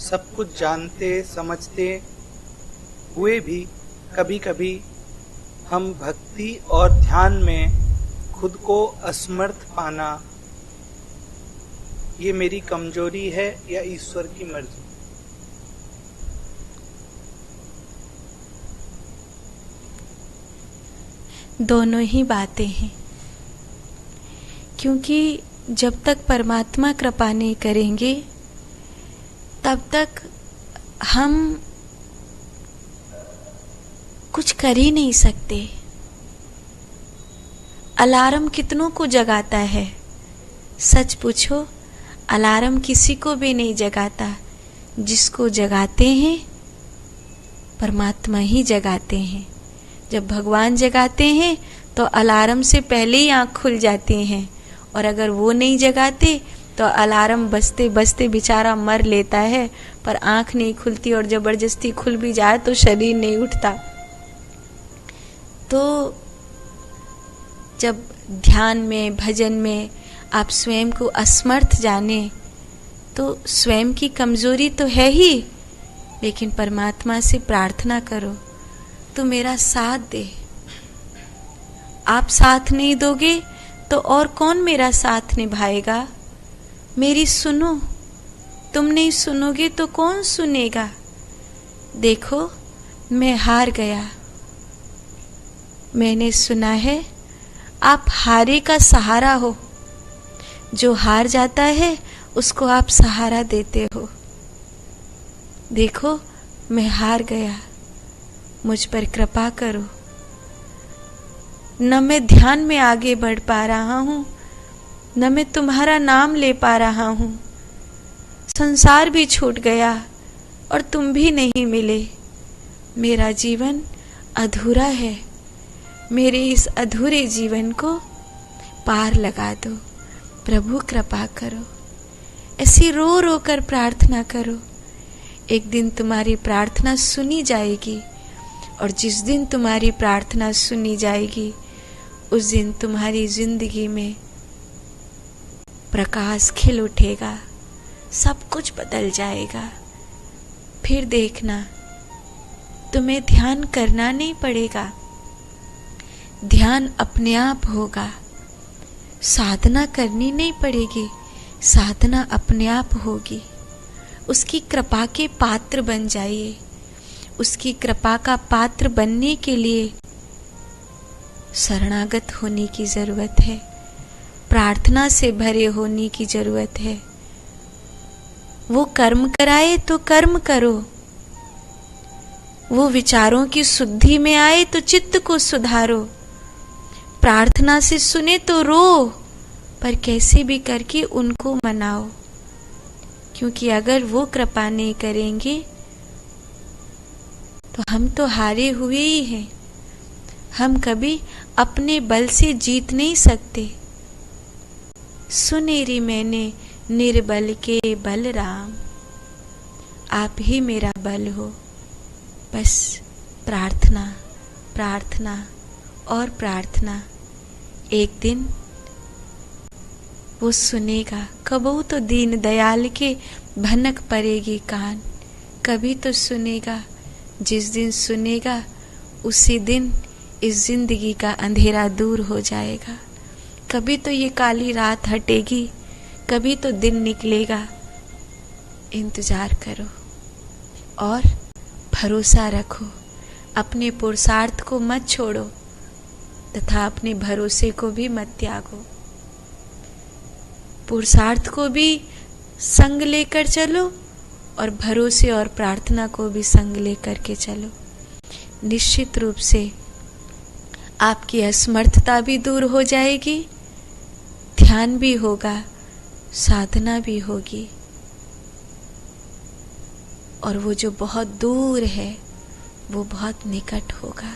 सब कुछ जानते समझते हुए भी कभी कभी हम भक्ति और ध्यान में खुद को असमर्थ पाना, ये मेरी कमजोरी है या ईश्वर की मर्जी? दोनों ही बातें हैं, क्योंकि जब तक परमात्मा कृपा नहीं करेंगे तब तक हम कुछ कर ही नहीं सकते। अलार्म कितनों को जगाता है? सच पूछो, अलार्म किसी को भी नहीं जगाता। जिसको जगाते हैं परमात्मा ही जगाते हैं। जब भगवान जगाते हैं तो अलार्म से पहले ही आँख खुल जाती हैं, और अगर वो नहीं जगाते तो अलार्म बजते बजते बेचारा मर लेता है, पर आँख नहीं खुलती, और जबरदस्ती खुल भी जाए तो शरीर नहीं उठता। तो जब ध्यान में, भजन में आप स्वयं को असमर्थ जाने, तो स्वयं की कमजोरी तो है ही, लेकिन परमात्मा से प्रार्थना करो तो मेरा साथ दे। आप साथ नहीं दोगे तो और कौन मेरा साथ निभाएगा? मेरी सुनो, तुम नहीं सुनोगे तो कौन सुनेगा? देखो, मैं हार गया। मैंने सुना है आप हारे का सहारा हो। जो हार जाता है उसको आप सहारा देते हो। देखो, मैं हार गया, मुझ पर कृपा करो। न मैं ध्यान में आगे बढ़ पा रहा हूँ, न मैं तुम्हारा नाम ले पा रहा हूँ। संसार भी छूट गया और तुम भी नहीं मिले। मेरा जीवन अधूरा है। मेरे इस अधूरे जीवन को पार लगा दो। प्रभु कृपा करो। ऐसी रो रो कर प्रार्थना करो। एक दिन तुम्हारी प्रार्थना सुनी जाएगी, और जिस दिन तुम्हारी प्रार्थना सुनी जाएगी उस दिन तुम्हारी जिंदगी में प्रकाश खिल उठेगा, सब कुछ बदल जाएगा। फिर देखना, तुम्हें ध्यान करना नहीं पड़ेगा, ध्यान अपने आप होगा। साधना करनी नहीं पड़ेगी, साधना अपने आप होगी। उसकी कृपा के पात्र बन जाइए। उसकी कृपा का पात्र बनने के लिए शरणागत होने की जरूरत है, प्रार्थना से भरे होने की जरूरत है। वो कर्म कराए तो कर्म करो, वो विचारों की शुद्धि में आए तो चित्त को सुधारो। प्रार्थना से सुने तो रो, पर कैसे भी करके उनको मनाओ, क्योंकि अगर वो कृपा नहीं करेंगे तो हम तो हारे हुए ही हैं। हम कभी अपने बल से जीत नहीं सकते। सुनेरी मैंने निर्बल के बलराम, आप ही मेरा बल हो। बस प्रार्थना, प्रार्थना और प्रार्थना। एक दिन वो सुनेगा। कबहू तो दीन दयाल के भनक पड़ेगी कान, कभी तो सुनेगा। जिस दिन सुनेगा उसी दिन इस जिंदगी का अंधेरा दूर हो जाएगा। कभी तो ये काली रात हटेगी, कभी तो दिन निकलेगा। इंतजार करो और भरोसा रखो। अपने पुरुषार्थ को मत छोड़ो तथा अपने भरोसे को भी मत त्यागो। पुरुषार्थ को भी संग लेकर चलो और भरोसे और प्रार्थना को भी संग लेकर के चलो। निश्चित रूप से आपकी असमर्थता भी दूर हो जाएगी, ध्यान भी होगा, साधना भी होगी, और वो जो बहुत दूर है वो बहुत निकट होगा।